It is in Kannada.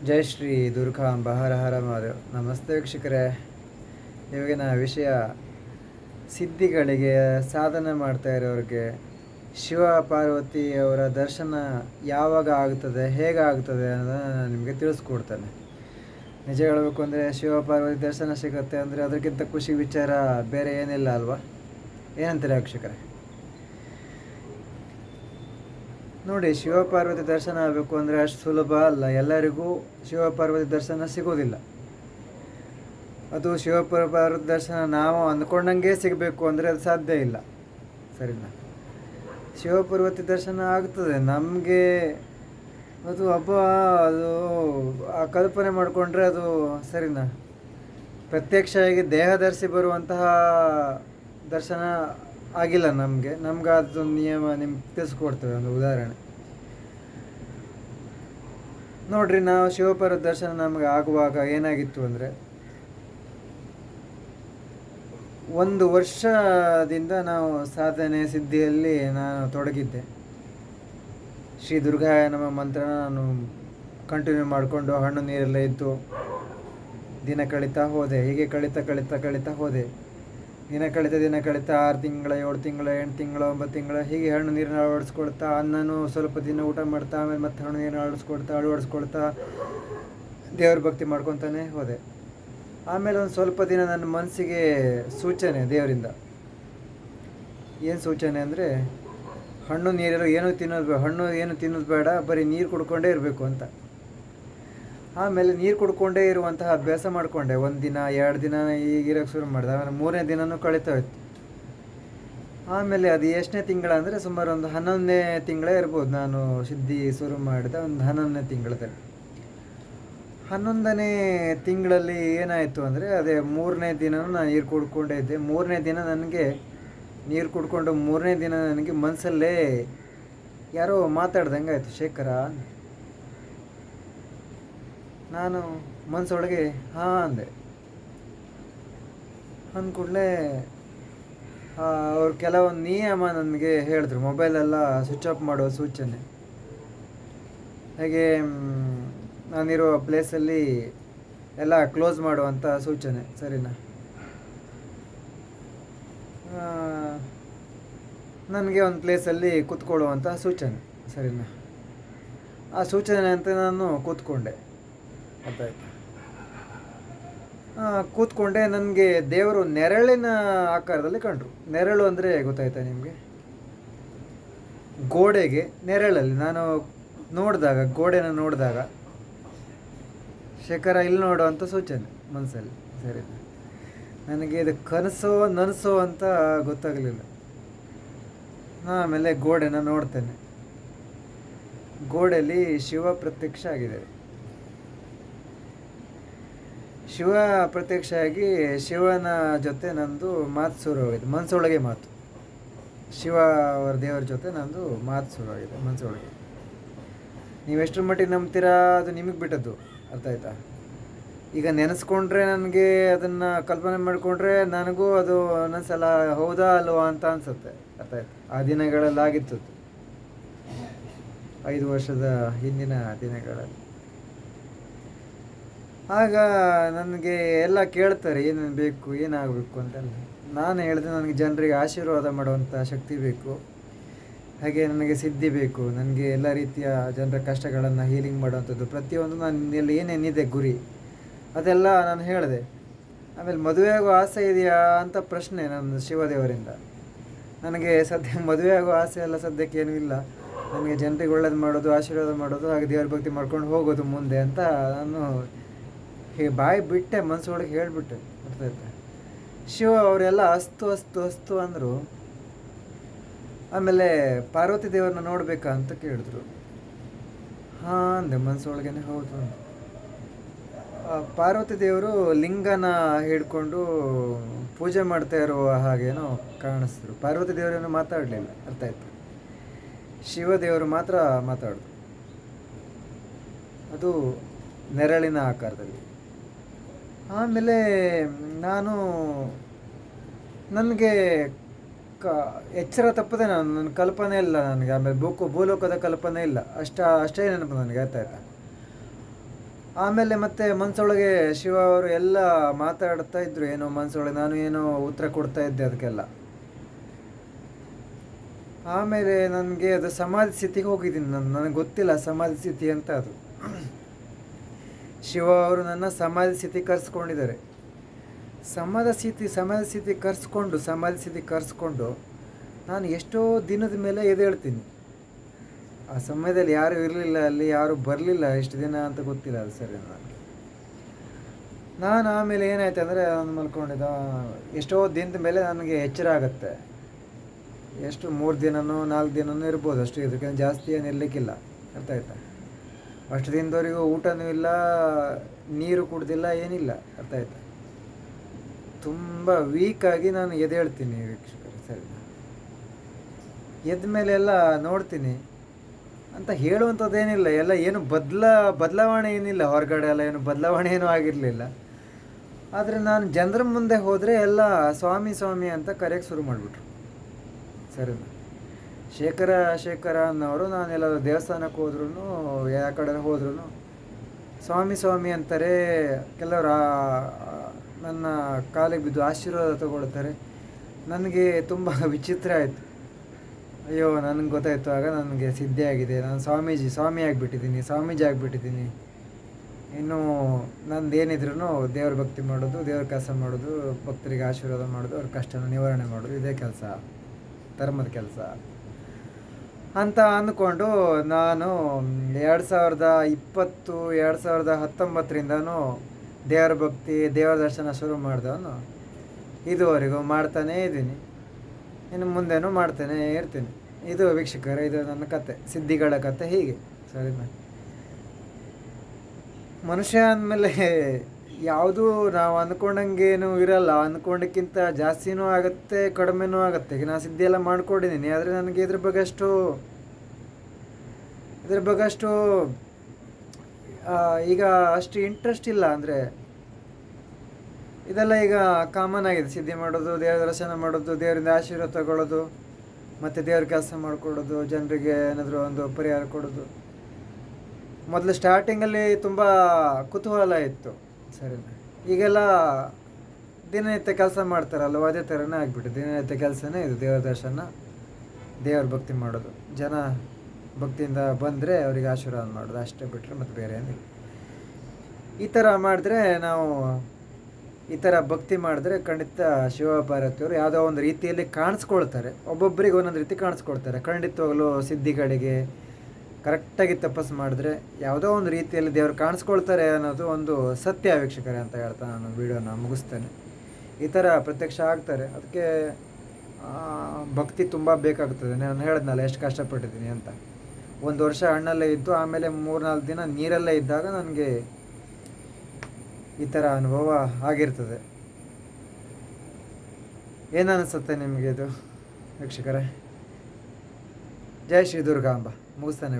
ಜೈ ಶ್ರೀ ದುರ್ಗಾಂಬ ಹರ ಹರ ಮಹಾದೇವ್. ನಮಸ್ತೆ ವೀಕ್ಷಕರೇ. ಇವಾಗಿನ ವಿಷಯ ಸಿದ್ಧಿಗಳಿಗೆ ಸಾಧನೆ ಮಾಡ್ತಾ ಇರೋರಿಗೆ ಶಿವ ಪಾರ್ವತಿ ಅವರ ದರ್ಶನ ಯಾವಾಗ ಆಗುತ್ತದೆ, ಹೇಗೆ ಆಗ್ತದೆ ಅನ್ನೋದನ್ನು ನಾನು ನಿಮಗೆ ತಿಳಿಸ್ಕೊಡ್ತೇನೆ. ನಿಜ ಹೇಳಬೇಕು ಅಂದರೆ ಶಿವ ಪಾರ್ವತಿ ದರ್ಶನ ಸಿಗುತ್ತೆ ಅಂದರೆ ಅದಕ್ಕಿಂತ ಖುಷಿ ವಿಚಾರ ಬೇರೆ ಏನಿಲ್ಲ ಅಲ್ವಾ? ಏನಂತಾರೆ ವೀಕ್ಷಕರೇ? ನೋಡಿ, ಶಿವಪಾರ್ವತಿ ದರ್ಶನ ಆಗಬೇಕು ಅಂದರೆ ಅಷ್ಟು ಸುಲಭ ಅಲ್ಲ. ಎಲ್ಲರಿಗೂ ಶಿವಪಾರ್ವತಿ ದರ್ಶನ ಸಿಗೋದಿಲ್ಲ. ಅದು ಶಿವಪಾರ್ವತಿ ದರ್ಶನ ನಾವು ಅಂದ್ಕೊಂಡಂಗೆ ಸಿಗಬೇಕು ಅಂದರೆ ಅದು ಸಾಧ್ಯ ಇಲ್ಲ, ಸರಿನಾ? ಶಿವಪಾರ್ವತಿ ದರ್ಶನ ಆಗ್ತದೆ ನಮಗೆ, ಅದು ಹಬ್ಬ, ಅದು ಆ ಕಲ್ಪನೆ ಮಾಡಿಕೊಂಡ್ರೆ ಅದು ಸರಿನಾ? ಪ್ರತ್ಯಕ್ಷವಾಗಿ ದೇಹ ಧರಿಸಿ ಬರುವಂತಹ ದರ್ಶನ ಆಗಿಲ್ಲ ನಮಗೆ. ಅದೊಂದು ನಿಯಮ ನಿಮ್ಗೆ ತಿಳಿಸ್ಕೊಡ್ತೇವೆ. ಒಂದು ಉದಾಹರಣೆ ನೋಡ್ರಿ, ನಾವು ಶಿವಪಾರ್ವತಿ ದರ್ಶನ ನಮಗೆ ಆಗುವಾಗ ಏನಾಗಿತ್ತು ಅಂದರೆ, 1 ವರ್ಷದಿಂದ ನಾವು ಸಾಧನೆ ಸಿದ್ಧಿಯಲ್ಲಿ ನಾನು ತೊಡಗಿದ್ದೆ. ಶ್ರೀ ದುರ್ಗಾಯ ನಮ ಮಂತ್ರ ನಾನು ಕಂಟಿನ್ಯೂ ಮಾಡಿಕೊಂಡು ಹಣ್ಣು ನೀರೆಲ್ಲ ಇದ್ದು ದಿನ ಕಳೀತಾ ಹೋದೆ. ಹೀಗೆ ಕಳೀತಾ ಹೋದೆ. ದಿನ ಕಳೀತಾ 6 ತಿಂಗಳ, 7 ತಿಂಗಳ, 8 ತಿಂಗಳ, 9 ತಿಂಗಳ ಹೀಗೆ ಹಣ್ಣು ನೀರನ್ನ ಅಳವಡಿಸ್ಕೊಳ್ತಾ, ಅನ್ನನೂ ಸ್ವಲ್ಪ ದಿನ ಊಟ ಮಾಡ್ತಾ, ಆಮೇಲೆ ಮತ್ತೆ ಹಣ್ಣು ನೀರನ್ನ ಅಳವಡಿಸ್ಕೊಳ್ತಾ ದೇವ್ರ ಭಕ್ತಿ ಮಾಡ್ಕೊತಾನೆ ಹೋದೆ. ಆಮೇಲೆ ಒಂದು ಸ್ವಲ್ಪ ದಿನ ನನ್ನ ಮನಸ್ಸಿಗೆ ಸೂಚನೆ ದೇವರಿಂದ. ಏನು ಸೂಚನೆ ಅಂದರೆ, ಹಣ್ಣು ಏನು ತಿನ್ನೋದು ಬೇಡ, ಬರೀ ನೀರು ಕುಡ್ಕೊಂಡೇ ಇರಬೇಕು ಅಂತ. ಆಮೇಲೆ ನೀರು ಕುಡ್ಕೊಂಡೇ ಇರುವಂತಹ ಅಭ್ಯಾಸ ಮಾಡಿಕೊಂಡೆ. 1 ದಿನ 2 ದಿನ ಈಗಿರೋಕ್ಕೆ ಶುರು ಮಾಡಿದೆ. ಆಮೇಲೆ 3ನೇ ದಿನವೂ ಕಳೀತಾ ಇತ್ತು. ಆಮೇಲೆ ಅದು ಎಷ್ಟನೇ ತಿಂಗಳ ಅಂದರೆ ಸುಮಾರು ಒಂದು 11ನೇ ತಿಂಗಳೇ ಇರ್ಬೋದು. ನಾನು ಸಿದ್ಧಿ ಶುರು ಮಾಡಿದ ಒಂದು 11ನೇ ತಿಂಗಳಲ್ಲಿ. 11ನೇ ತಿಂಗಳಲ್ಲಿ ಏನಾಯಿತು ಅಂದರೆ, ಅದೇ 3ನೇ ದಿನವೂ ನಾನು ನೀರು ಕುಡ್ಕೊಂಡೇ ಇದ್ದೆ. 3ನೇ ದಿನ ನನಗೆ ನೀರು ಕುಡ್ಕೊಂಡು 3ನೇ ದಿನ ನನಗೆ ಮನಸ್ಸಲ್ಲೇ ಯಾರೋ ಮಾತಾಡ್ದಂಗೆ ಆಯಿತು, ಶೇಖರ. ನಾನು ಮನಸ್ಸೊಳಗೆ ಹಾಂ ಅಂದೆ. ಅಂದ್ಕೂಡಲೇ ಅವ್ರು ಕೆಲವೊಂದು ನಿಯಮ ನನಗೆ ಹೇಳಿದ್ರು. ಮೊಬೈಲೆಲ್ಲ ಸ್ವಿಚ್ ಆಫ್ ಮಾಡೋ ಸೂಚನೆ, ಹಾಗೆ ನಾನಿರೋ ಪ್ಲೇಸಲ್ಲಿ ಎಲ್ಲ ಕ್ಲೋಸ್ ಮಾಡುವಂಥ ಸೂಚನೆ, ಸರಿನಾ? ನನಗೆ ಒಂದು ಪ್ಲೇಸಲ್ಲಿ ಕೂತ್ಕೊಳ್ಳುವಂಥ ಸೂಚನೆ, ಸರಿನಾ? ಆ ಸೂಚನೆ ಅಂತ ನಾನು ಕೂತ್ಕೊಂಡೆ. ಅರ್ಥಾಯ್ತು? ಕೂತ್ಕೊಂಡೆ. ನನಗೆ ದೇವರು ನೆರಳಿನ ಆಕಾರದಲ್ಲಿ ಕಂಡರು. ನೆರಳು ಅಂದರೆ ಗೊತ್ತಾಯ್ತಾ ನಿಮಗೆ? ಗೋಡೆಗೆ ನೆರಳಲ್ಲಿ ನಾನು ಗೋಡೆನ ನೋಡಿದಾಗ ಶೇಖರ ಇಲ್ಲಿ ನೋಡುವಂಥ ಸೂಚನೆ ಮನಸ್ಸಲ್ಲಿ, ಸರಿ. ನನಗೆ ಇದು ಕನಸೋ ನನಸೋ ಅಂತ ಗೊತ್ತಾಗಲಿಲ್ಲ. ಆಮೇಲೆ ಗೋಡೆನ ನೋಡ್ತೇನೆ. ಗೋಡೆಯಲ್ಲಿ ಶಿವ ಪ್ರತ್ಯಕ್ಷ ಆಗಿದೆ. ಶಿವ ಪ್ರತ್ಯಕ್ಷ ಆಗಿ ಶಿವನ ಜೊತೆ ನಂದು ಮಾತು ಶುರುವಾಗಿದೆ. ಮನಸ್ಸೊಳಗೆ ಮಾತು, ಶಿವ ಅವರ ದೇವರ ಜೊತೆ ನಂದು ಮಾತು ಶುರುವಾಗಿದೆ ಮನಸ್ಸೊಳಗೆ. ನೀವೆಷ್ಟರ ಮಟ್ಟಿಗೆ ನಂಬ್ತೀರಾ ಅದು ನಿಮಗೆ ಬಿಟ್ಟದ್ದು, ಅರ್ಥ ಆಯ್ತಾ? ಈಗ ನೆನೆಸ್ಕೊಂಡ್ರೆ, ನನಗೆ ಅದನ್ನು ಕಲ್ಪನೆ ಮಾಡಿಕೊಂಡ್ರೆ ನನಗೂ ಅದು ಒಂದೊಂದ್ಸಲ ಹೌದಾ ಅಲ್ವಾ ಅಂತ ಅನಿಸುತ್ತೆ, ಅರ್ಥ ಆಯ್ತು? ಆ ದಿನಗಳಲ್ಲಾಗಿತ್ತು, 5 ವರ್ಷದ ಹಿಂದಿನ ದಿನಗಳಲ್ಲಿ. ಆಗ ನನಗೆ ಎಲ್ಲ ಕೇಳ್ತಾರೆ, ಏನೇನು ಬೇಕು, ಏನಾಗಬೇಕು ಅಂತೆಲ್ಲ. ನಾನು ಹೇಳಿದೆ, ನನಗೆ ಜನರಿಗೆ ಆಶೀರ್ವಾದ ಮಾಡುವಂಥ ಶಕ್ತಿ ಬೇಕು, ಹಾಗೆ ನನಗೆ ಸಿದ್ಧಿ ಬೇಕು, ನನಗೆ ಎಲ್ಲ ರೀತಿಯ ಜನರ ಕಷ್ಟಗಳನ್ನು ಹೀಲಿಂಗ್ ಮಾಡುವಂಥದ್ದು, ಪ್ರತಿಯೊಂದು ನನ್ನಲ್ಲಿ ಏನೇನಿದೆ ಗುರಿ ಅದೆಲ್ಲ ನಾನು ಹೇಳಿದೆ. ಆಮೇಲೆ ಮದುವೆ ಆಗೋ ಆಸೆ ಇದೆಯಾ ಅಂತ ಪ್ರಶ್ನೆ ನನ್ನ ಶಿವದೇವರಿಂದ. ನನಗೆ ಮದುವೆ ಆಗೋ ಆಸೆ ಎಲ್ಲ ಸದ್ಯಕ್ಕೆ ಏನೂ ಇಲ್ಲ. ನನಗೆ ಜನರಿಗೆ ಒಳ್ಳೇದು ಮಾಡೋದು, ಆಶೀರ್ವಾದ ಮಾಡೋದು, ಹಾಗೆ ದೇವ್ರ ಭಕ್ತಿ ಮಾಡ್ಕೊಂಡು ಹೋಗೋದು ಮುಂದೆ ಅಂತ ನಾನು ಬಾಯಿ ಬಿಟ್ಟೆ, ಮನಸ್ಸೊಳಗೆ ಹೇಳಿಬಿಟ್ಟೆ, ಅರ್ಥಾಯ್ತಾ? ಶಿವ ಅವರೆಲ್ಲ ಅಸ್ತು ಅಂದರು. ಆಮೇಲೆ ಪಾರ್ವತಿ ದೇವ್ರನ್ನ ನೋಡಬೇಕಾ ಅಂತ ಕೇಳಿದ್ರು. ಹಾಂ ಅಂದೆ ಮನಸ್ಸೊಳಗೇನೆ, ಹೌದು ಅಂತ. ಪಾರ್ವತಿ ದೇವರು ಲಿಂಗನ ಹಿಡ್ಕೊಂಡು ಪೂಜೆ ಮಾಡ್ತಾ ಇರುವ ಹಾಗೇನೋ ಕಾಣಿಸಿದ್ರು. ಪಾರ್ವತಿ ದೇವರೇನೋ ಮಾತಾಡಲಿಲ್ಲ, ಅರ್ಥ ಆಯ್ತು? ಶಿವದೇವರು ಮಾತ್ರ ಮಾತಾಡಿದ್ರು, ಅದು ನೆರಳಿನ ಆಕಾರದಲ್ಲಿ. ಆಮೇಲೆ ನನಗೆ ಎಚ್ಚರ ತಪ್ಪದೆ ನನ್ನ ಕಲ್ಪನೆ ಇಲ್ಲ ನನಗೆ. ಆಮೇಲೆ ಭೂಲೋಕದ ಕಲ್ಪನೆ ಇಲ್ಲ, ಅಷ್ಟೇ ನೆನಪು ನನಗೆ, ಆಯ್ತಾ? ಆಮೇಲೆ ಮತ್ತೆ ಮನಸ್ಸೊಳಗೆ ಶಿವ ಅವರು ಎಲ್ಲ ಮಾತಾಡ್ತಾ ಇದ್ರು, ಏನೋ ಮನಸ್ಸೊಳಗೆ, ನಾನು ಏನೋ ಉತ್ತರ ಕೊಡ್ತಾ ಇದ್ದೆ ಅದಕ್ಕೆಲ್ಲ. ಆಮೇಲೆ ನನಗೆ ಅದು ಸಮಾಧಿ ಸ್ಥಿತಿಗೆ ಹೋಗಿದ್ದೀನಿ ನಾನು, ನನಗೆ ಗೊತ್ತಿಲ್ಲ ಸಮಾಧಿ ಸ್ಥಿತಿ ಅಂತ ಅದು. ಶಿವ ಅವರು ನನ್ನ ಸಮಾಧಿ ಸ್ಥಿತಿ ಕರೆಸ್ಕೊಂಡಿದ್ದಾರೆ. ಸಮಾಧಿ ಸ್ಥಿತಿ ಕರೆಸ್ಕೊಂಡು ನಾನು ಎಷ್ಟೋ ದಿನದ ಮೇಲೆ ಎದ್ದೇಳ್ತೀನಿ. ಆ ಸಮಯದಲ್ಲಿ ಯಾರೂ ಇರಲಿಲ್ಲ, ಅಲ್ಲಿ ಯಾರೂ ಬರಲಿಲ್ಲ, ಎಷ್ಟು ದಿನ ಅಂತ ಗೊತ್ತಿಲ್ಲ ಅದು ಸರಿ ನನಗೆ. ನಾನು ಆಮೇಲೆ ಏನಾಯ್ತು ಅಂದರೆ, ನಾನು ಮಲ್ಕೊಂಡಿದ್ದ ಎಷ್ಟೋ ದಿನದ ಮೇಲೆ ನನಗೆ ಎಚ್ಚರ ಆಗುತ್ತೆ. ಎಷ್ಟು 3 ದಿನನೋ 4 ದಿನನೋ ಇರ್ಬೋದು ಅಷ್ಟು, ಇದಕ್ಕೆ ಜಾಸ್ತಿ ಏನು ಇರಲಿಕ್ಕಿಲ್ಲ. ಅರ್ಥ ಆಯ್ತಾ? ಅಷ್ಟು ದಿನದವರೆಗೂ ಊಟನೂ ಇಲ್ಲ, ನೀರು ಕುಡ್ದಿಲ್ಲ, ಏನಿಲ್ಲ. ಅರ್ಥ ಆಯ್ತಾ? ತುಂಬ ವೀಕಾಗಿ ನಾನು ಎದ್ದೇಳ್ತೀನಿ ವೀಕ್ಷಕರೇ, ಸರಿ. ಎದ್ದ ಮೇಲೆ ಎಲ್ಲ ನೋಡ್ತೀನಿ ಅಂತ ಹೇಳುವಂಥದ್ದೇನಿಲ್ಲ, ಎಲ್ಲ ಏನು ಬದಲಾವಣೆ ಏನಿಲ್ಲ, ಹೊರಗಡೆ ಎಲ್ಲ ಏನು ಬದಲಾವಣೆ ಏನೂ ಆಗಿರಲಿಲ್ಲ. ಆದರೆ ನಾನು ಜನರ ಮುಂದೆ ಹೋದರೆ ಎಲ್ಲ ಸ್ವಾಮಿ ಸ್ವಾಮಿ ಅಂತ ಕರೆಯೋಕ್ಕೆ ಶುರು ಮಾಡಿಬಿಟ್ರು, ಸರಿನಾ. ಶೇಖರ ಅನ್ನೋರು, ನಾನೆಲ್ಲ ದೇವಸ್ಥಾನಕ್ಕೆ ಹೋದ್ರೂ, ಯಾವ ಕಡೆ ಹೋದ್ರೂ ಸ್ವಾಮಿ ಸ್ವಾಮಿ ಅಂತಾರೆ. ಕೆಲವರು ನನ್ನ ಕಾಲಿಗೆ ಬಿದ್ದು ಆಶೀರ್ವಾದ ತಗೊಳ್ತಾರೆ. ನನಗೆ ತುಂಬ ವಿಚಿತ್ರ ಆಯಿತು. ಅಯ್ಯೋ, ನನಗೆ ಗೊತ್ತಾಯಿತು ಆಗ, ನನಗೆ ಸಿದ್ಧಿ ಆಗಿದೆ, ನಾನು ಸ್ವಾಮಿ ಆಗಿಬಿಟ್ಟಿದ್ದೀನಿ. ಇನ್ನು ನಂದೇನಿದ್ರು ದೇವ್ರ ಭಕ್ತಿ ಮಾಡೋದು, ದೇವ್ರ ಕೆಲಸ ಮಾಡೋದು, ಭಕ್ತರಿಗೆ ಆಶೀರ್ವಾದ ಮಾಡೋದು, ಅವ್ರ ಕಷ್ಟನ ನಿವಾರಣೆ ಮಾಡೋದು, ಇದೇ ಕೆಲಸ, ಧರ್ಮದ ಕೆಲಸ ಅಂತ ಅಂದ್ಕೊಂಡು ನಾನು 2019ರಿಂದನೂ ದೇವರ ಭಕ್ತಿ, ದೇವರ ದರ್ಶನ ಶುರು ಮಾಡಿದವನು ಇದುವರೆಗೂ ಮಾಡ್ತಾನೇ ಇದ್ದೀನಿ. ಇನ್ನು ಮುಂದೆನೂ ಮಾಡ್ತಾನೇ ಇರ್ತೀನಿ. ಇದು ವೀಕ್ಷಕರೇ, ಇದು ನನ್ನ ಕತೆ, ಸಿದ್ಧಿಗಳ ಕತೆ. ಹೀಗೆ ಸರಿನಾ. ಮನುಷ್ಯ ಅಂದಮೇಲೆ ಯಾವುದೂ ನಾವು ಅಂದ್ಕೊಂಡಂಗೇನು ಇರಲ್ಲ, ಅಂದ್ಕೊಂಡಕ್ಕಿಂತ ಜಾಸ್ತಿನೂ ಆಗುತ್ತೆ, ಕಡಿಮೆನೂ ಆಗುತ್ತೆ. ಈಗ ನಾನು ಸಿದ್ಧಿ ಎಲ್ಲ ಮಾಡ್ಕೊಂಡಿದ್ದೀನಿ, ಆದರೆ ನನಗೆ ಇದ್ರ ಬಗ್ಗೆ ಅಷ್ಟು ಈಗ ಅಷ್ಟು ಇಂಟ್ರೆಸ್ಟ್ ಇಲ್ಲ. ಅಂದರೆ ಇದೆಲ್ಲ ಈಗ ಕಾಮನ್ ಆಗಿದೆ, ಸಿದ್ಧಿ ಮಾಡೋದು, ದೇವರ ದರ್ಶನ ಮಾಡೋದು, ದೇವರಿಂದ ಆಶೀರ್ವಾದ ತಗೊಳ್ಳೋದು, ಮತ್ತು ದೇವ್ರ ಕೆಲಸ ಮಾಡಿಕೊಡೋದು, ಜನರಿಗೆ ಏನಾದರೂ ಒಂದು ಪರಿಹಾರ ಕೊಡೋದು. ಮೊದಲು ಸ್ಟಾರ್ಟಿಂಗಲ್ಲಿ ತುಂಬ ಕುತೂಹಲ ಇತ್ತು, ಸರಿನಾ. ಈಗೆಲ್ಲ ದಿನನಿತ್ಯ ಕೆಲಸ ಮಾಡ್ತಾರಲ್ವ, ಅದೇ ಥರನೇ ಆಗಿಬಿಟ್ಟು ದಿನನಿತ್ಯ ಕೆಲಸನೇ ಇದು, ದೇವರ ದರ್ಶನ, ದೇವ್ರ ಭಕ್ತಿ ಮಾಡೋದು, ಜನ ಭಕ್ತಿಯಿಂದ ಬಂದರೆ ಅವರಿಗೆ ಆಶೀರ್ವಾದ ಮಾಡೋದು, ಅಷ್ಟೇ ಬಿಟ್ಟರೆ ಮತ್ತು ಬೇರೆ ಏನಿಲ್ಲ. ಈ ಥರ ಮಾಡಿದ್ರೆ, ನಾವು ಈ ಥರ ಭಕ್ತಿ ಮಾಡಿದ್ರೆ ಖಂಡಿತ ಶಿವಪಾರ್ವತಿಯವರು ಯಾವುದೋ ಒಂದು ರೀತಿಯಲ್ಲಿ ಕಾಣಿಸ್ಕೊಳ್ತಾರೆ. ಒಬ್ಬೊಬ್ಬರಿಗೆ ಒಂದೊಂದು ರೀತಿ ಕಾಣಿಸ್ಕೊಳ್ತಾರೆ. ಖಂಡಿತವಾಗಲೂ ಸಿದ್ಧಿಗಳಿಗೆ ಕರೆಕ್ಟಾಗಿ ತಪಸ್ಸು ಮಾಡಿದ್ರೆ ಯಾವುದೋ ಒಂದು ರೀತಿಯಲ್ಲಿ ದೇವರು ಕಾಣಿಸ್ಕೊಳ್ತಾರೆ ಅನ್ನೋದು ಒಂದು ಸತ್ಯ ವೀಕ್ಷಕರೇ ಅಂತ ಹೇಳ್ತಾ ನಾನು ವಿಡಿಯೋನ ಮುಗಿಸ್ತೇನೆ. ಈ ಥರ ಪ್ರತ್ಯಕ್ಷ ಆಗ್ತಾರೆ. ಅದಕ್ಕೆ ಭಕ್ತಿ ತುಂಬ ಬೇಕಾಗ್ತದೆ. ನಾನು ಹೇಳಿದ್ನಲ್ಲ ಎಷ್ಟು ಕಷ್ಟಪಟ್ಟಿದ್ದೀನಿ ಅಂತ. 1 ವರ್ಷ ಹಣ್ಣಲ್ಲೇ ಇದ್ದು, ಆಮೇಲೆ 3-4 ದಿನ ನೀರಲ್ಲೇ ಇದ್ದಾಗ ನನಗೆ ಈ ಥರ ಅನುಭವ ಆಗಿರ್ತದೆ. ಏನನ್ನಿಸುತ್ತೆ ನಿಮಗೆ ಇದು ವೀಕ್ಷಕರೇ? ಜೈ ಶ್ರೀ ದುರ್ಗಾಂಬ. ಮುಗಿಸ್ತಾನೆ ವಿಡಿಯೋ.